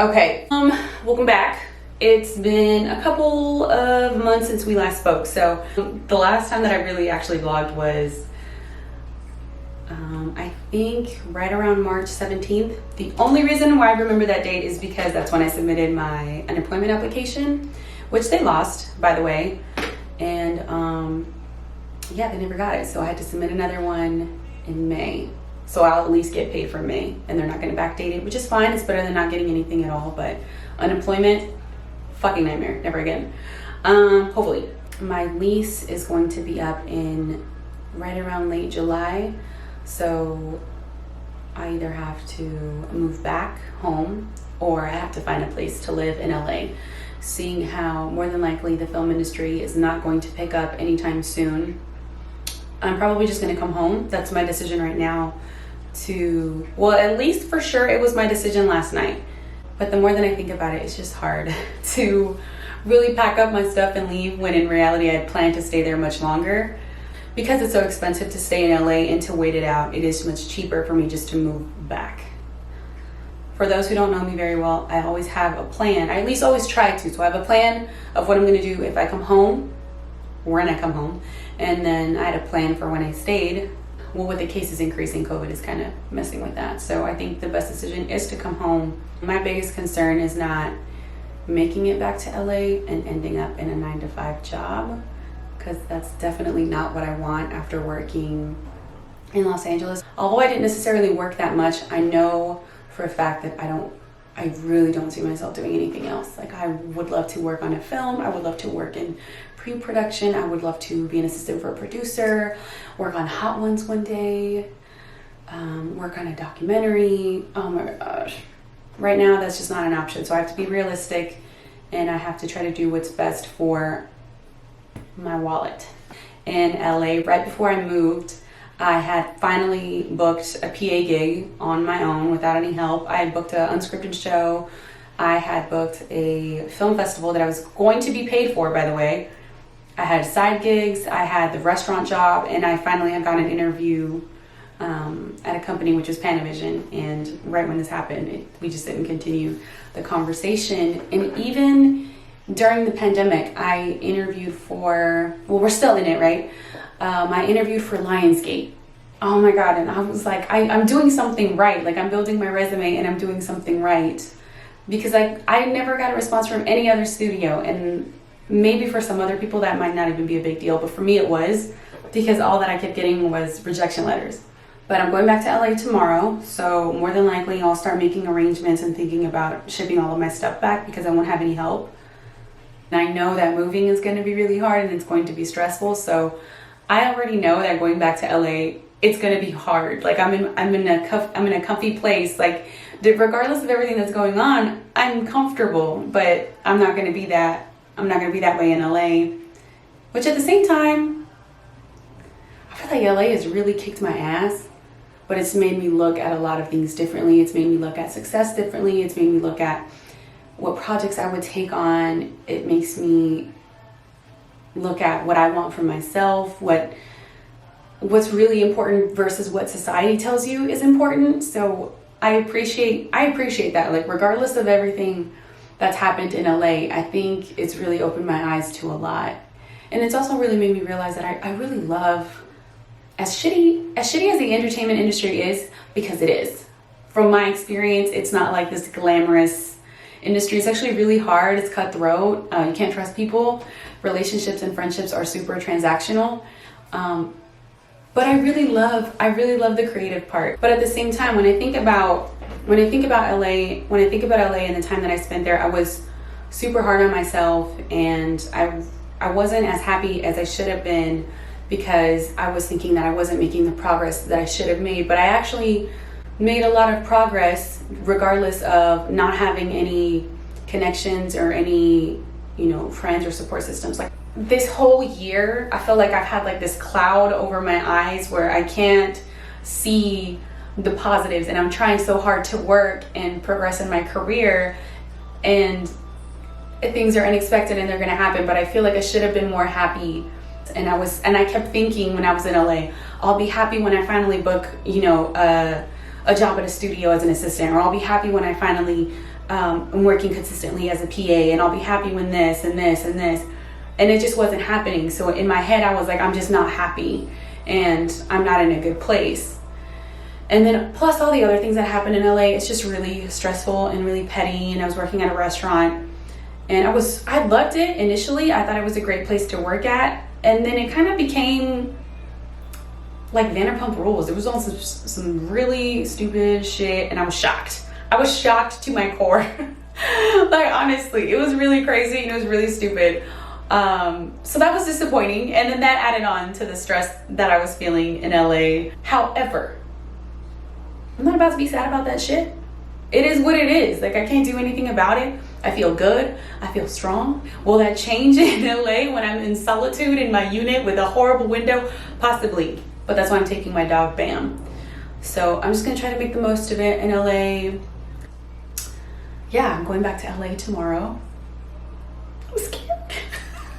Okay, welcome back. It's been a couple of months since we last spoke. So the last time that I really actually vlogged was, I think right around March 17th. The only reason why I remember that date is because that's when I submitted my unemployment application, which they lost, by the way. And yeah, they never got it. So I had to submit another one in May. So I'll at least get paid for May, and they're not going to backdate it, which is fine. It's better than not getting anything at all. But unemployment, fucking nightmare. Never again. Hopefully. My lease is going to be up in right around late July. So I either have to move back home or I have to find a place to live in LA. Seeing how more than likely the film industry is not going to pick up anytime soon, I'm probably just going to come home. That's my decision right now. Well, at least for sure it was my decision last night. But the more that I think about it, it's just hard to really pack up my stuff and leave when in reality I had planned to stay there much longer. Because it's so expensive to stay in LA and to wait it out, it is much cheaper for me just to move back. For those who don't know me very well, I always have a plan. I at least always try to. So I have a plan of what I'm going to do if I come home, when I come home. And then I had a plan for when I stayed. Well, with the cases increasing, COVID is kind of messing with that. So I think the best decision is to come home. My biggest concern is not making it back to LA and ending up in a 9-to-5 job, because that's definitely not what I want after working in Los Angeles. Although I didn't necessarily work that much, I know for a fact that I really don't see myself doing anything else. Like, I would love to work on a film. I would love to work in pre-production. I would love to be an assistant for a producer, work on Hot Ones one day, work on a documentary. Oh my gosh. Right now, that's just not an option. So I have to be realistic, and I have to try to do what's best for my wallet. In LA, right before I moved, I had finally booked a PA gig on my own without any help. I had booked an unscripted show. I had booked a film festival that I was going to be paid for, by the way. I had side gigs, I had the restaurant job, and I finally had got an interview at a company, which was Panavision. And right when this happened, we just didn't continue the conversation. And even during the pandemic, I interviewed for, well, we're still in it, right? I interviewed for Lionsgate. Oh my God. And I was like, I'm doing something right. Like, I'm building my resume and I'm doing something right. Because I never got a response from any other studio. And maybe for some other people that might not even be a big deal. But for me it was, because all that I kept getting was rejection letters. But I'm going back to LA tomorrow. So more than likely I'll start making arrangements and thinking about shipping all of my stuff back, because I won't have any help. And I know that moving is going to be really hard and it's going to be stressful. So I already know that going back to LA, it's going to be hard. Like, I'm in a comfy place. Like, regardless of everything that's going on, I'm comfortable, but I'm not going to be that way in LA. Which at the same time, I feel like LA has really kicked my ass, but it's made me look at a lot of things differently. It's made me look at success differently. It's made me look at what projects I would take on. It makes me look at what I want for myself, what's really important versus what society tells you is important. So I appreciate that. Like, regardless of everything that's happened in LA, I think it's really opened my eyes to a lot. And it's also really made me realize that I really love, as shitty as the entertainment industry is, because it is. From my experience, it's not like this glamorous industry. It's actually really hard. It's cutthroat. You can't trust people. Relationships and friendships are super transactional. But I really love the creative part. But at the same time, when I think about LA and the time that I spent there, I was super hard on myself, and I wasn't as happy as I should have been, because I was thinking that I wasn't making the progress that I should have made. But I actually made a lot of progress, regardless of not having any connections or any, friends or support systems. Like, this whole year, I feel like I've had like this cloud over my eyes where I can't see the positives, and I'm trying so hard to work and progress in my career, and things are unexpected and they're gonna happen, but I feel like I should have been more happy. And I kept thinking when I was in LA, I'll be happy when I finally book, a job at a studio as an assistant, or I'll be happy when I finally I'm working consistently as a PA, and I'll be happy when this and this and this. And it just wasn't happening. So in my head, I was like, I'm just not happy and I'm not in a good place. And then plus all the other things that happened in LA, it's just really stressful and really petty. And I was working at a restaurant, and I loved it initially. I thought it was a great place to work at. And then it kind of became like Vanderpump Rules. It was on some really stupid shit, and I was shocked. I was shocked to my core. Like, honestly, it was really crazy and it was really stupid. So that was disappointing. And then that added on to the stress that I was feeling in LA. However, I'm not about to be sad about that shit. It is what it is. Like, I can't do anything about it. I feel good. I feel strong. Will that change in LA when I'm in solitude in my unit with a horrible window? Possibly. But that's why I'm taking my dog, Bam. So I'm just going to try to make the most of it in LA. Yeah, I'm going back to LA tomorrow. I'm scared.